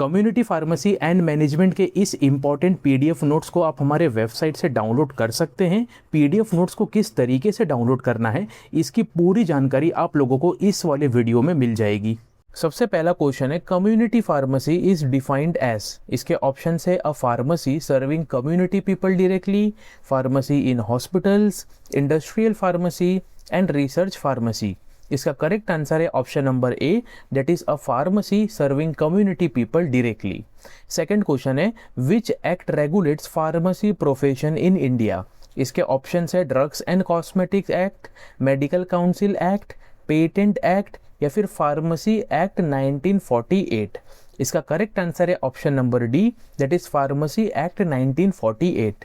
Community pharmacy and management के इस important PDF notes को आप हमारे वेबसाइट से डाउनलोड कर सकते हैं। पीडीएफ नोट्स को किस तरीके से डाउनलोड करना है इसकी पूरी जानकारी आप लोगों को इस वाले वीडियो में मिल जाएगी। सबसे पहला क्वेश्चन है, community pharmacy is defined as. इसके ऑप्शन है a pharmacy serving community people directly, pharmacy in hospitals, industrial pharmacy and research pharmacy. इसका करेक्ट आंसर है option number A, that is a pharmacy serving community people directly. Second question है, which act regulates pharmacy profession in India. इसके option है drugs and cosmetics act, medical council act, patent act या फिर pharmacy act 1948। इसका correct answer है option number D, that is pharmacy act 1948।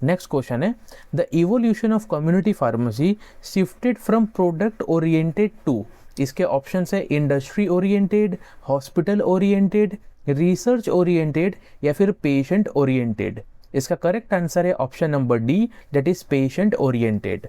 Next question है, the evolution of community pharmacy shifted from product oriented to. इसके option है industry oriented, hospital oriented, research oriented या फिर patient oriented. इसका correct answer है option number D, that is patient oriented.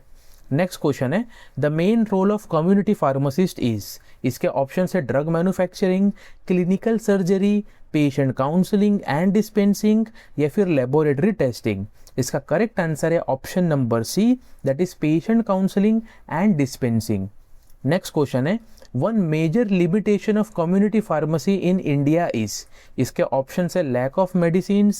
Next question है, the main role of community pharmacist is. इसके option है drug manufacturing, clinical surgery, patient counselling and dispensing या फिर laboratory testing. इसका correct answer है option number C, that is patient counselling and dispensing. Next question है, one major limitation of community pharmacy in India is. इसके option है lack of medicine,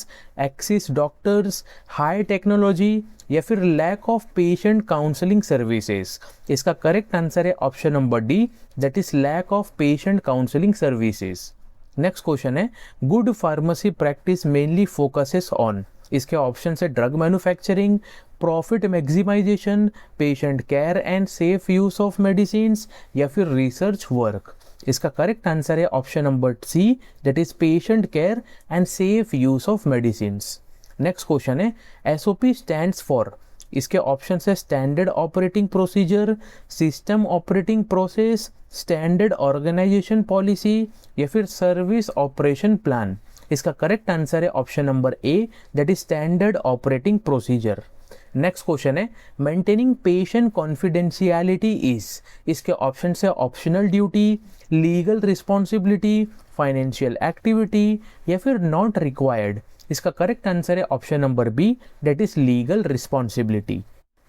excess doctors, high technology या फिर lack of patient counselling services. इसका correct answer है option number D, that is lack of patient counselling services. Next question है, good pharmacy practice mainly focuses on. इसके option है drug manufacturing, profit maximization, patient care and safe use of medicine या फिर research work. इसका correct answer है option number C, that is patient care and safe use of medicine. Next question है, SOP stands for. इसके option है standard operating procedure, system operating process, standard organization policy या फिर service operation plan. इसका correct answer है option number A, that is standard operating procedure. Next question है, maintaining patient confidentiality is. इसके option है optional duty, legal responsibility, financial activity या फिर not required. इसका करेक्ट आंसर है option number B, that is legal responsibility.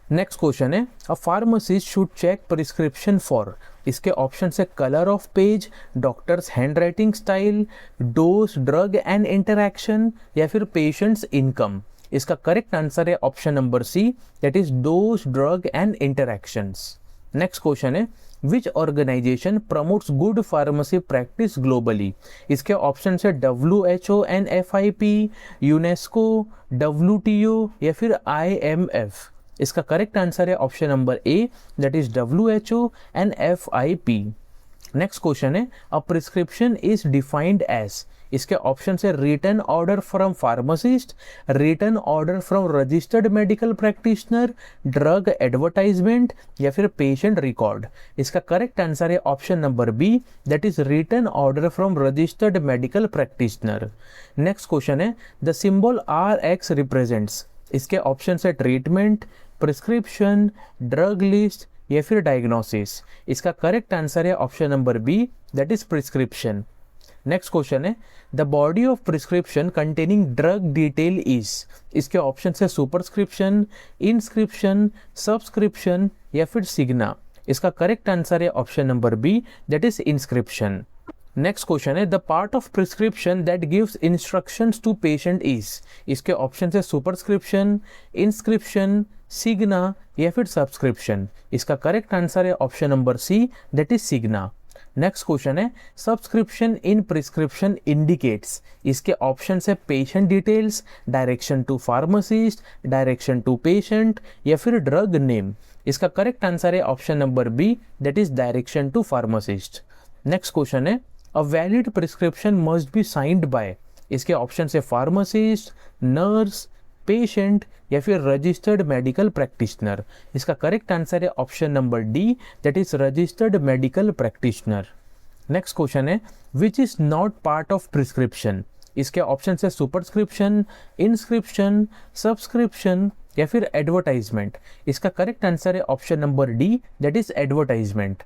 Next question है, a pharmacist should check prescription for. इसके option है colour of page, doctor's handwriting style, dose, drug and interaction या फिर patient's income. इसका correct answer है option number C, that is dose, drug and interactions. Next question है, विच organisation promotes good pharmacy practice globally. इसके option है WHO and FIP, UNESCO, WTO या फिर IMF। इसका करेक्ट आंसर है option number A, that is WHO and FIP। Next question है, a prescription is defined as. इसके option है written order from pharmacist, written order from registered medical practitioner, drug advertisement या फिर patient record. इसका correct answer है option number B, that is written order from registered medical practitioner. Next question है, the symbol RX represents. इसके option है treatment, prescription, drug list या फिर diagnosis. इसका करेक्ट आंसर है option number B, that is prescription. Next question है, the body of prescription containing drug detail is. इसके option है सुपरस्क्रिप्शन, इंस्क्रिप्शन, सब्सक्रिप्शन या फिर सिग्ना। इसका करेक्ट आंसर है option number B, that is inscription. Next question है, the part of prescription that gives instructions to patient is. इसके option है superscription, inscription, signa या फिर सब्सक्रिप्शन। इसका करेक्ट आंसर है option number C, that is signa. Next question है, subscription in prescription indicates. इसके option है patient details, direction to pharmacist, direction to patient या फिर ड्रग नेम। इसका करेक्ट आंसर है option number B, that is direction to pharmacist. Next question है, a valid prescription must be signed by. इसके option है pharmacist, nurse, patient या फिर registered medical practitioner. इसका करेक्ट आंसर है option number D, that is registered medical practitioner. Next question है, which is not part of prescription. इसके option है superscription, inscription, subscription या फिर एडवर्टाइजमेंट। इसका करेक्ट आंसर है option number D, that is advertisement.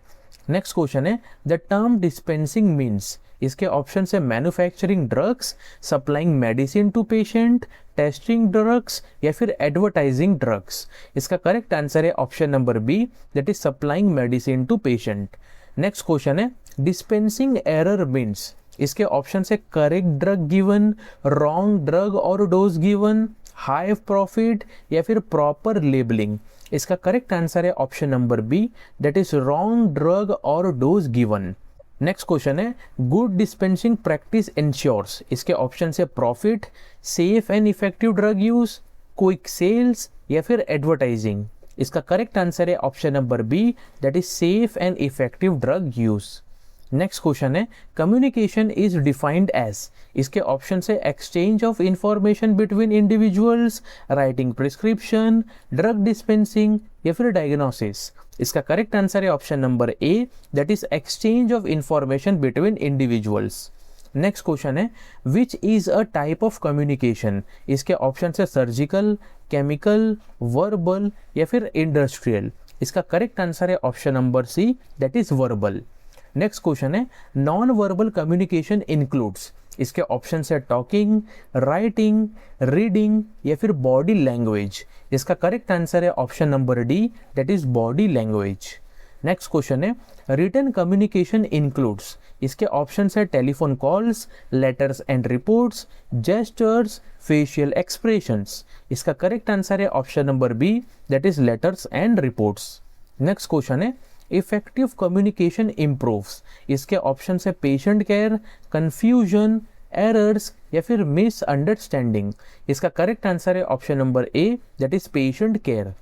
Next question है, the term dispensing means. इसके option है manufacturing drugs, supplying medicine to patient, testing drugs या फिर एडवर्टाइजिंग ड्रग्स। इसका करेक्ट आंसर है option number B, that is supplying medicine to patient. Next question है dispensing error means. इसके option है correct drug given, wrong drug और dose given, high profit या फिर प्रॉपर लेबलिंग। इसका करेक्ट आंसर है option number B, that is wrong drug और dose given. Next question है गुड डिस्पेंसिंग प्रैक्टिस इंश्योर्स। इसके ऑप्शन है profit, safe and effective drug use, quick sales या फिर एडवर्टाइजिंग। इसका करेक्ट आंसर है option number B, that is safe and effective drug use. Next question है communication is defined as. इसके option है exchange of information between individuals, writing prescription, drug dispensing या फिर diagnosis. इसका करेक्ट आंसर है option number A, that is exchange of information between individuals. Next question है which is a type of communication. इसके option है surgical, chemical, verbal या फिर industrial. इसका करेक्ट आंसर है option number C, that is verbal. Next question है non verbal communication includes. इसके option है टॉकिंग, राइटिंग, रीडिंग या फिर बॉडी लैंग्वेज। इसका करेक्ट आंसर है option number D, that is body language. Next question है written communication includes. इसके option है telephone calls, letters and reports, gestures, facial expressions. इसका करेक्ट आंसर है option number B, that is letters and reports. Next question है effective communication improves. इसके option है patient care, confusion, errors या फिर misunderstanding. इसका करेक्ट आंसर है option number A, that is patient care.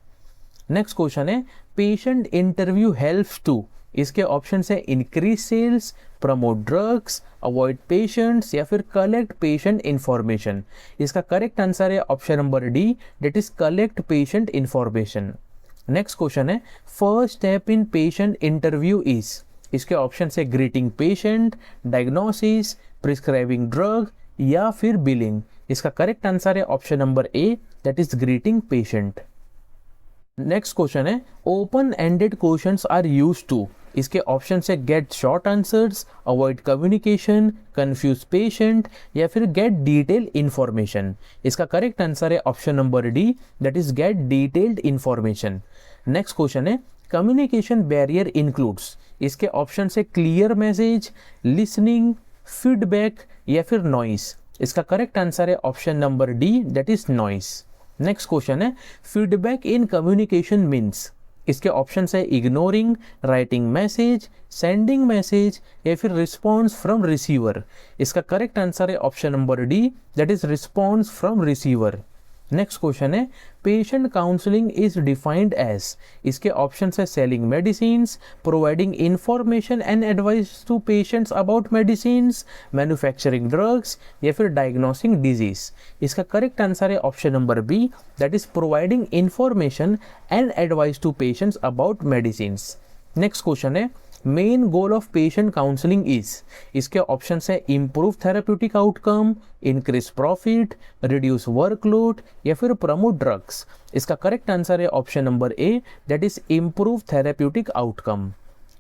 Next question है patient interview helps to. इसके option है increase sales, promote drugs, avoid patients या फिर कलेक्ट पेशेंट इंफॉर्मेशन। इसका करेक्ट आंसर है option number D, that is collect patient information. Next question है first step in patient interview is. इसके option है greeting patient, diagnosis, prescribing drug या फिर billing. इसका करेक्ट आंसर है option number A, that is greeting patient. Next question है open ended questions are used to. इसके option है get short answers, avoid communication, confuse patient या फिर get detail information. इसका करेक्ट आंसर है option number D, that is get detailed information. Next question है communication barrier includes. इसके option है clear message, listening, feedback या फिर नॉइस। इसका करेक्ट आंसर है option number D, that is noise. Next question है feedback in communication means. इसके option है ignoring, writing message, sending message या फिर रिस्पॉन्स फ्रॉम रिसीवर। इसका करेक्ट आंसर है option number D, that is response from receiver. Next question है patient counselling is defined as. इसके option है selling medicines, providing information and advice to patients about medicines, manufacturing drugs या फिर diagnosing disease. इसका correct answer है option number B, that is providing information and advice to patients about medicines. Next question है main goal of patient counselling is. इसके option है improve therapeutic outcome, increase profit, reduce workload या फिर promote drugs. इसका correct answer है option number A, that is improve therapeutic outcome.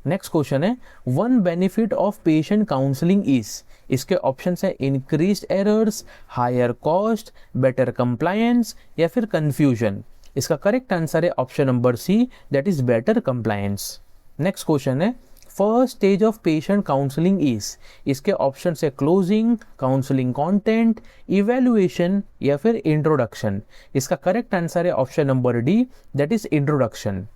Next question है one benefit of patient counselling is. इसके option है increase errors, higher cost, better compliance या फिर confusion. इसका करेक्ट आंसर है option number C, that is better compliance. Next question है first stage of patient counselling is. इसके option है closing, counselling content, evaluation या फिर इंट्रोडक्शन। इसका करेक्ट आंसर है option number D, that is introduction.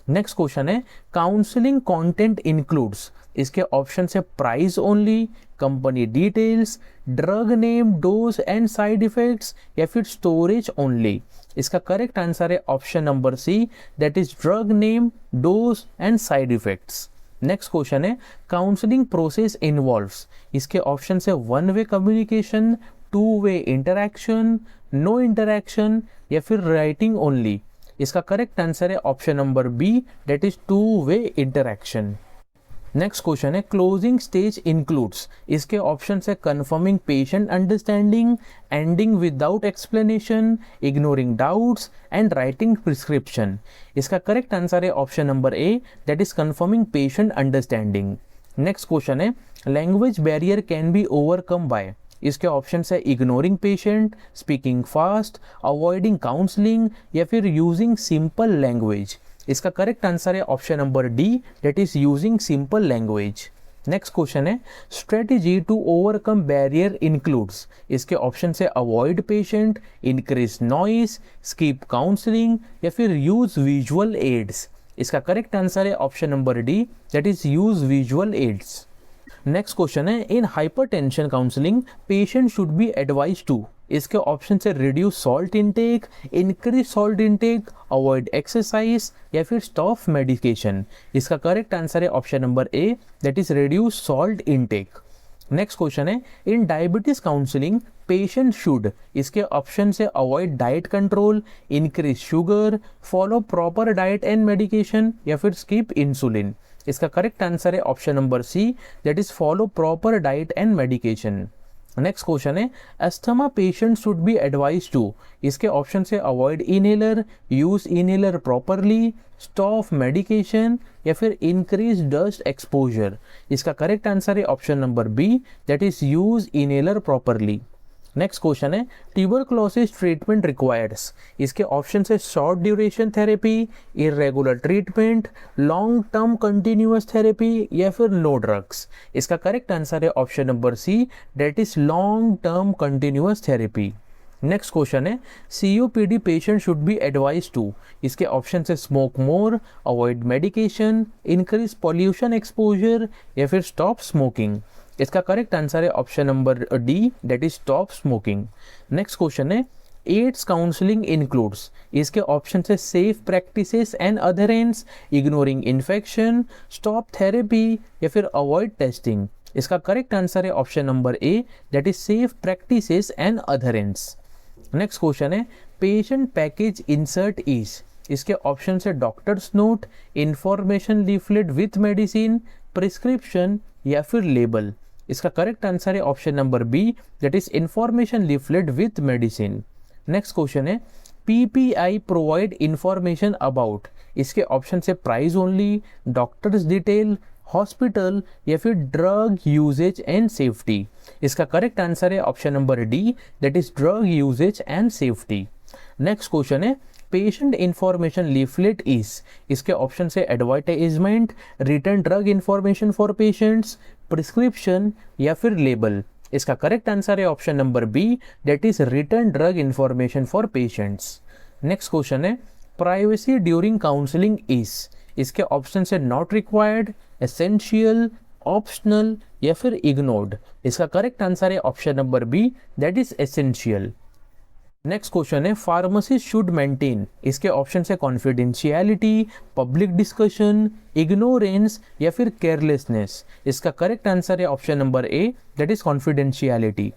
Next question है counselling content includes. इसके option है price only, company details, drug name, dose and side effects या फिर स्टोरेज ओनली। इसका करेक्ट आंसर है option number C, that is drug name, dose and side effects. Next question है counselling process involves. इसके option है one way communication, two way interaction, no interaction या फिर writing only. इसका correct answer है option number B, that is two way interaction. Next question है closing stage includes. इसके option है confirming patient understanding, ending without explanation, ignoring doubts and writing prescription. इसका correct answer है option number A, that is confirming patient understanding. Next question है language barrier can be overcome by. इसके option है ignoring patient, speaking fast, avoiding counselling या फिर using simple language. इसका correct answer है option number D, that is using simple language. Next question है strategy to overcome barrier includes. इसके option है avoid patient, increase noise, skip counselling या फिर use visual aids. इसका करेक्ट आंसर है option number D, that is use visual ads. Next question है in hypertension counselling patient should be advise to. इसके option से reduce salt intake, increase salt intake, avoid exercise या फिर stop medication. इसका correct answer है option number A, that is reduce salt intake. Next question है in diabetes counselling patient should. इसके option से avoid diet control, increase sugar, follow proper diet and medication या फिर skip insulin. इसका correct answer है option number C, that is follow proper diet and medication. Next question है asthma patient should be advise to. इसके option से avoid inhaler, use inhaler properly, stop medication या फिर increase dust exposure. इसका correct answer है option number B, that is use inhaler properly. Next question है tuberculosis treatment requires. इसके option है short duration therapy, irregular treatment, long term continuous therapy या फिर no drugs. इसका करेक्ट आंसर है option number C, that is long term continuous therapy. Next question है COPD patient should be advise to. इसके option है smoke more, avoid medication, increase pollution exposure या फिर stop smoking. इसका correct answer है option number D, that is stop smoking. Next question है AIDS counselling includes. इसके option है safe practices and adherence, ignoring infection, stop therapy या फिर avoid testing. इसका करेक्ट आंसर है option number A, that is safe practices and adherence. Next question है patient package insert is. इसके option है doctor's note, information leaflet with medicine, prescription या फिर label. इसका करेक्ट आंसर है option number B, that is information leaflet with medicine. Next question है PPI provide information about. इसके option है price only, doctor's detail, hospital या फिर drug usage and safety. इसका करेक्ट आंसर है option number D, that is drug usage and safety. Next question है patient information leaflet is. इसके option है advertisement, written drug information for patients, prescription या फिर label. इसका करेक्ट आंसर है option number B, that is written drug information for patients. Next question है privacy during counselling is. इसके option है not required, essential, optional या फिर ignored. इसका करेक्ट आंसर है option number B, that is essential. Next question है pharmacist should maintain. इसके option है कॉन्फिडेंशियलिटी, पब्लिक डिस्कशन, इग्नोरेंस या फिर केयरलेसनेस। इसका करेक्ट आंसर है option number A, that is confidentiality.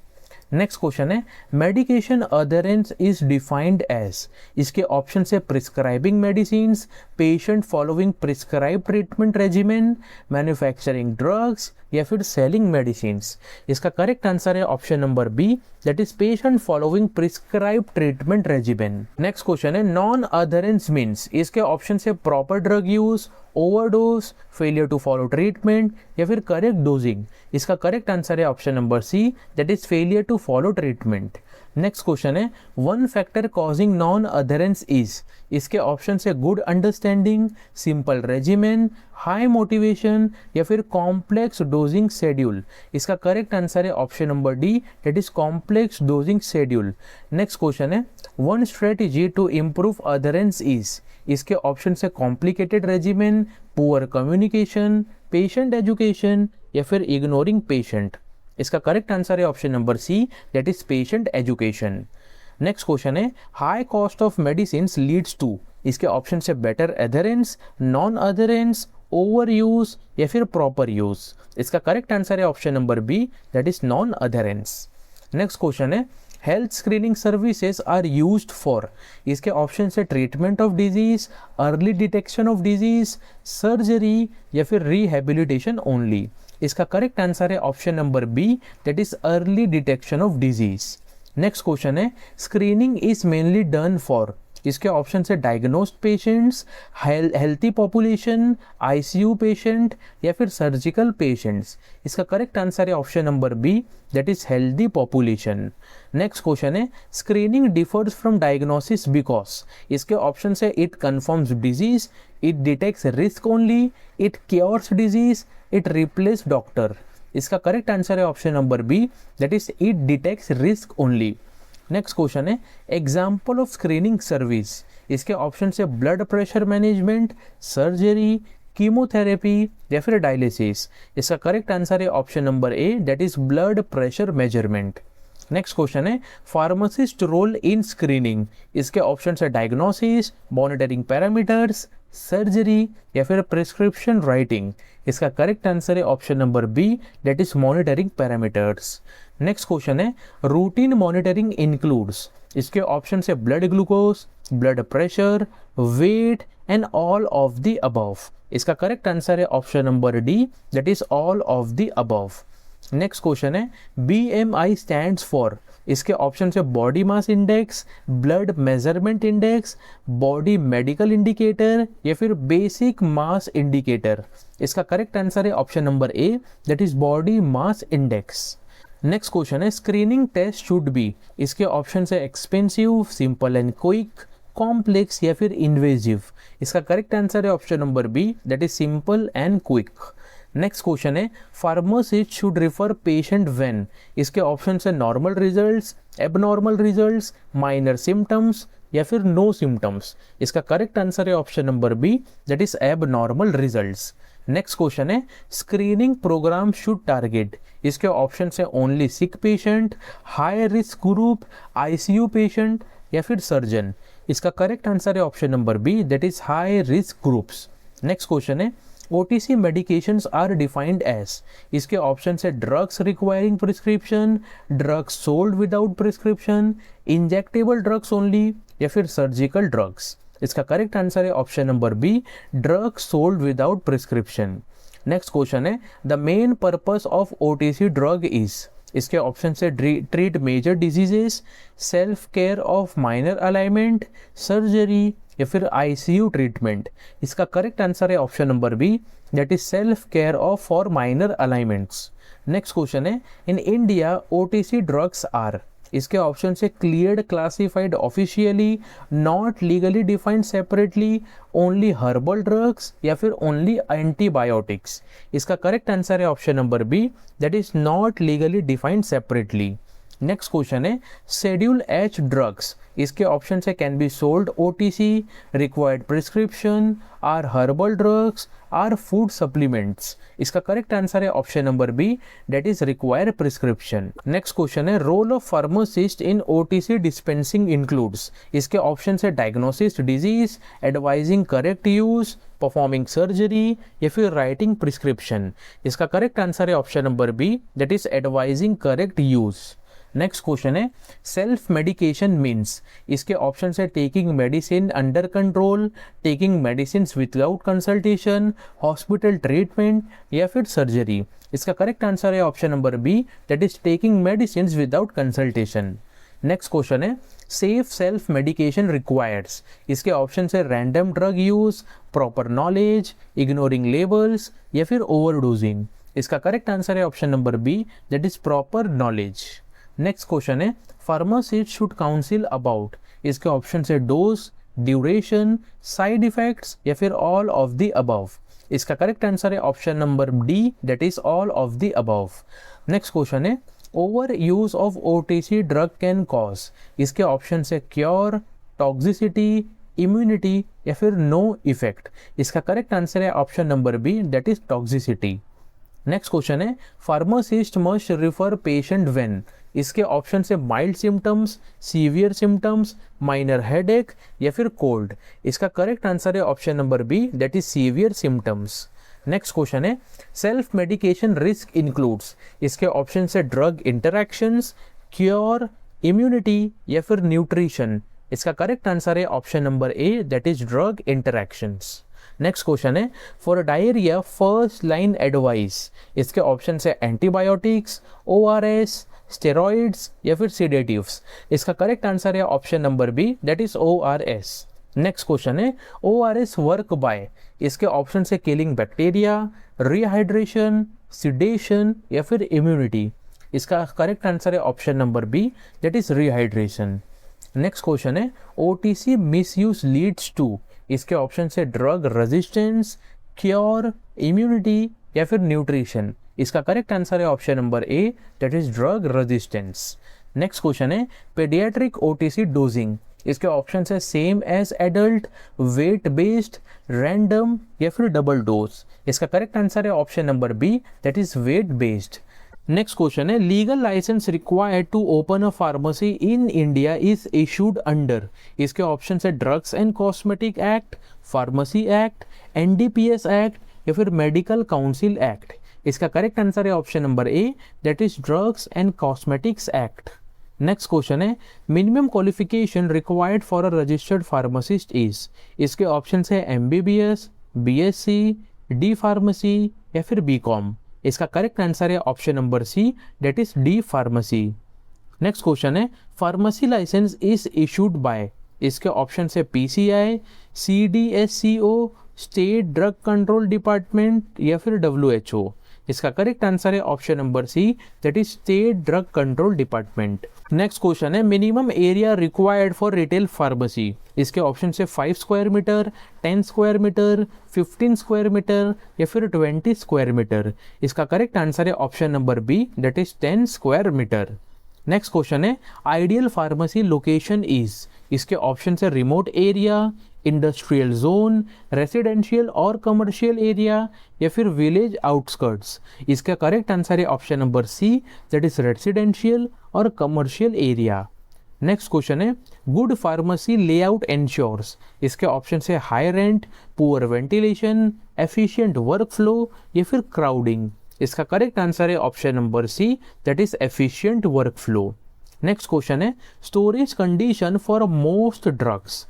Next question है medication adherence is defined as. इसके option है prescribing medicine, patient following prescribe treatment regimen, manufacturing drugs या फिर सेलिंग मेडिसिन। इसका करेक्ट आंसर है option number B, that is patient following prescribe treatment regimen. Next question है non adherence means. इसके option है proper drug use, overdose, failure to follow treatment या फिर correct dosing. इसका करेक्ट आंसर है option number C, that is failure to follow treatment. Next question है one factor causing non adherence is. इसके option है good understanding, simple regimen, high motivation या फिर complex dosing schedule. इसका correct answer है option number D, that is complex dosing schedule. Next question है one strategy to improve adherence is. इसके option है complicated regimen, poor communication, patient education या फिर ignoring patient. इसका करेक्ट आंसर है option number C, that is patient education. Next question है high cost of medicine leads to. इसके option है better adherence, non adherence, over use या फिर proper use. इसका करेक्ट आंसर है option number B, that is non adherence. Next question है health screening services are used for. इसके option है treatment of disease, early detection of disease, surgery या फिर rehabilitation only. इसका करेक्ट आंसर है option number B, that is early detection of disease. Next question है screening is mainly done for. इसके option है diagnosed patients, healthy population, ICU patient या फिर surgical patients. इसका करेक्ट आंसर है option number B, that is healthy population. Next question है screening differs from diagnosis because. इसके option है it confirms disease, it detects risk only, it cures disease, it replace doctor. इसका correct answer है option number B, that is it detects risk only. Next question है example of screening service. इसके option है blood pressure management, surgery, chemotherapy या फिर dialysis. इसका correct answer है option number A, that is blood pressure measurement. Next question है pharmacist role in screening. इसके option है डायग्नोसिस, मॉनिटरिंग पैरामीटर्स, सर्जरी या फिर प्रिस्क्रिप्शन राइटिंग। इसका करेक्ट आंसर है option number B, that is monitoring parameters. Next question है routine monitoring includes. इसके option है blood glucose, blood pressure, weight and all of the above. इसका correct answer है option number D, that is all of the above. Next question है BMI stands for. इसके option है body mass index, blood measurement index, body medical indicator या फिर basic mass indicator. इसका correct answer है option number A, that is body mass index. Next question है screening test should be. इसके option है expensive, simple and quick, complex या फिर invasive. इसका करेक्ट आंसर है option number B, that is simple and quick. Next question है pharmacist should refer patient when. इसके option है normal results, abnormal results, minor symptoms या फिर नो सिम्टम्स। इसका करेक्ट आंसर है option number B, that is abnormal results. Next question है screening program should target. इसके option है only sick patient, high risk group, ICU patient या फिर surgeon. इसका करेक्ट आंसर है option number B, that is high risk groups. Next question है OTC medications are defined as। इसके option है drugs requiring prescription, drugs sold without prescription, injectable drugs only या फिर surgical drugs. इसका correct answer है option number B, drugs sold without prescription. Next question है the main purpose of OTC drug is. इसके option है treat major diseases, self care of minor alignment, surgery या फिर ICU treatment. इसका correct answer है option number B, that is self care of for minor alignments. Next question है in India OTC drugs are. इसके option से cleared classified officially, not legally defined separately, only herbal drugs या फिर only antibiotics. इसका correct answer है option number B, that is not legally defined separately. Next question है schedule H drugs. इसके option है can be sold OTC, required prescription, are herbal drugs, are food supplements. इसका correct answer है option number B, that is required prescription. Next question है role of pharmacist in OTC dispensing includes. इसके option है diagnosis disease, advising correct use, performing surgery या फिर writing prescription. इसका correct answer है option number B, that is advising correct use. Next question है self medication means. इसके option है taking medicine under control, taking medicine without consultation, hospital treatment या फिर surgery. इसका करेक्ट आंसर है option number B, that is taking medicine without consultation. Next question है safe self medication requires. इसके option है random drug use, proper knowledge, ignoring labels या फिर overdosing. इसका करेक्ट आंसर है option number B, that is proper knowledge. Next question है pharmacist should counsel about. इसके option है डोज, ड्यूरेशन, साइड इफेक्ट्स या फिर ऑल ऑफ द अबव। इसका करेक्ट आंसर है option number D, that is all of the above. Next question है over use of OTC drug can cause. इसके option है cure, toxicity, immunity या फिर no effect. इसका करेक्ट आंसर है option number B, that is toxicity. Next question है pharmacist must refer patient when. इसके option से mild symptoms, severe symptoms, minor headache या फिर कोल्ड। इसका करेक्ट आंसर है option number B, that is severe symptoms. Next question है self medication risk includes. इसके option से ड्रग इंटरैक्शंस, क्योर, इम्यूनिटी या फिर न्यूट्रिशन। इसका करेक्ट आंसर है option number A, that is drug interactions. Next question है for diarrhoea first line advice. इसके option है एंटीबायोटिक्स, ORS, स्टेरॉइड्स या फिर सीडेटिव्स। इसका करेक्ट आंसर है option number B, that is ORS। Next question है ORS work by, इसके option है किलिंग बैक्टीरिया, रिहाइड्रेशन, सिडेशन या फिर इम्यूनिटी। इसका करेक्ट आंसर है option number B, that is rehydration. Next question है OTC मिसयूज लीड्स टू, इसके option है ड्रग रेजिस्टेंस, क्योर, इम्यूनिटी या फिर न्यूट्रिशन। इसका करेक्ट आंसर है option number A, that is drug resistance. Next question है paediatric OTC dosing, इसके option है same as adult, weight based, random या फिर डबल डोज। इसका करेक्ट आंसर है option number B, that is weight based. Next question है legal licence required to open a pharmacy in India is issued under, इसके option है drugs and cosmetic act, pharmacy act, NDPS act या फिर medical council act. इसका correct answer है option number A, that is drugs and cosmetics act. Next question है minimum qualification required for a registered pharmacist is, इसके option है MBBS, BSc, D pharmacy या फिर BCom। इसका करेक्ट आंसर है option number C, that is D pharmacy. Next question है pharmacy licence is issued by, इसके option है PCI, CDSCO, state drug control department या फिर WHO। इसका करेक्ट आंसर है option number C, that is state drug control department. Next question है minimum area required for retail pharmacy, इसके option है 5 square metre, 10 square metre, 15 square metre या फिर 20 square metre. इसका करेक्ट आंसर है option number B, that is 10 square metre. Next question है ideal pharmacy location is, इसके option है remote area, industrial zone, residential और कमर्शियल एरिया या फिर विलेज आउटस्कर्ट्स। इसका करेक्ट आंसर है option number C, that is residential और commercial area. Next question है गुड फार्मेसी लेआउट एंश्योर्स, इसके ऑप्शन है high rent, poor ventilation, efficient work flow या फिर क्राउडिंग। इसका करेक्ट आंसर है option number C, that is efficient work flow. Next question है storage condition for most drugs,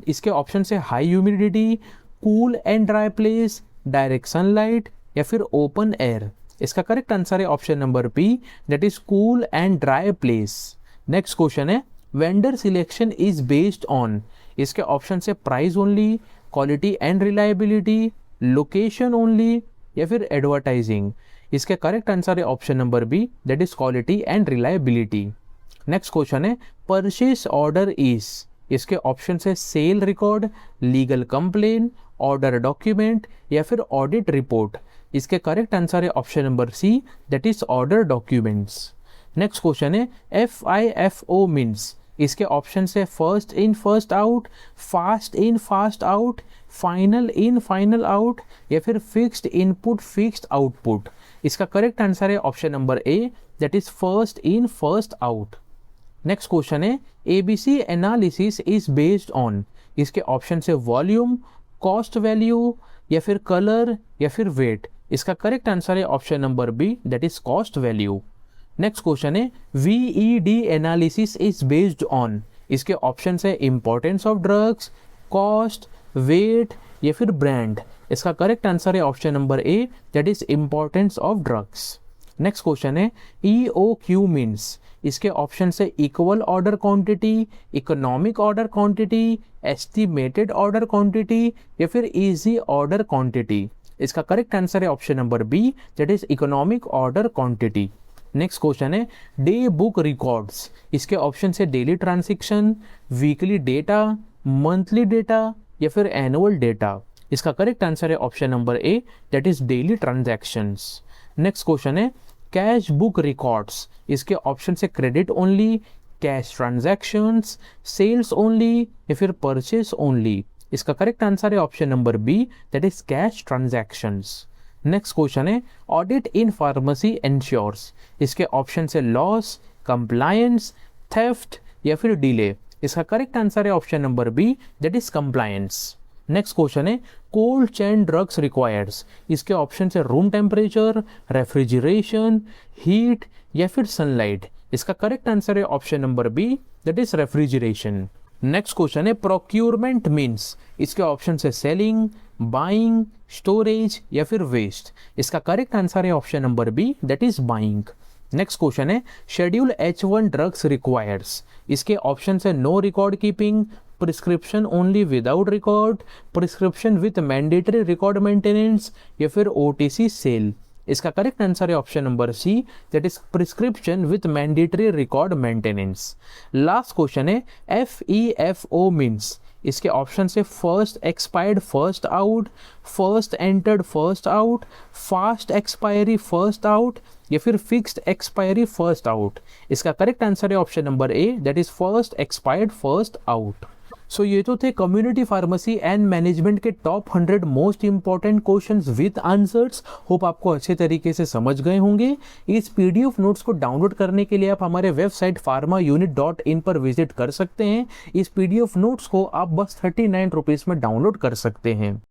इसके option है high humidity, cool and dry place, direct sunlight या फिर open air. इसका करेक्ट आंसर है option number B, that is cool and dry place. Next question है vendor selection is based on, इसके option है price only, quality and reliability, location only या फिर advertising. इसके करेक्ट आंसर है option number B, that is quality and reliability. Next question है purchase order is, इसके option है sale record, legal complain, order document या फिर ऑडिट रिपोर्ट। इसके करेक्ट आंसर है option number C, that is order documents. Next question है FIFO means, इसके option है first in first out, fast in fast out, final in final out या फिर fixed input fixed output. इसका correct answer है option number A, that is first in first out. Next question है ABC analysis is based on, इसके option है volume, cost value या फिर colour या फिर वेट। इसका करेक्ट आंसर है option number B, that is cost value. Next question है VED analysis is based on, इसके ऑप्शन है importance of drugs, cost, weight या फिर ब्रांड। इसका करेक्ट आंसर है option number A, that is importance of drugs. Next question है EOQ means, इसके option है equal order quantity, economic order quantity, estimated order quantity या फिर इजी ऑर्डर क्वांटिटी। इसका करेक्ट आंसर है option number B, that is economic order quantity. Next question है day book records, इसके option है daily transaction, weekly data, monthly data या फिर annual data. इसका करेक्ट आंसर है option number A, that is daily transactions. Next question है cash book records, इसके option है credit only, cash transactions, sales only या फिर परचेस ओनली। इसका करेक्ट आंसर है option number B, that is cash transactions. Next question है audit in pharmacy ensures, इसके option है लॉस, कंप्लायंस, थेफ्ट या फिर डिले। इसका करेक्ट आंसर है option number B, that is compliance. Next question है कोल्ड चेन ड्रग्स रिक्वायर्स, इसके option है रूम टेम्परेचर, रेफ्रिजरेशन, हीट या फिर सनलाइट। इसका करेक्ट आंसर है option number B, that is refrigeration. Next question है प्रोक्यूरमेंट मीन्स, इसके ऑप्शन है सेलिंग, बाइंग, स्टोरेज या फिर वेस्ट। इसका करेक्ट आंसर है option number B, that is buying. Next question है शेड्यूल H1 ड्रग्स रिक्वायर्स, इसके ऑप्शन है no record keeping, prescription only without record, prescription with mandatory record maintenance या फिर OTC sale. इसका करेक्ट आंसर है option number C, that is prescription with mandatory record maintenance. Last question है FEFO means, इसके option से first expired first out, first entered first out, fast expiry first out या फिर fixed expiry first out. इसका correct answer है option number A, that is first expired first out. So ये तो थे community pharmacy and management के top 100 most important questions with answers. Hope आपको अच्छे तरीके से समझ गए होंगे। इस PDF नोट्स को डाउनलोड करने के लिए आप हमारे वेबसाइट pharmaunit.in पर विजिट कर सकते हैं। इस PDF नोट्स को आप बस 39 रुपीज़ में डाउनलोड कर सकते हैं।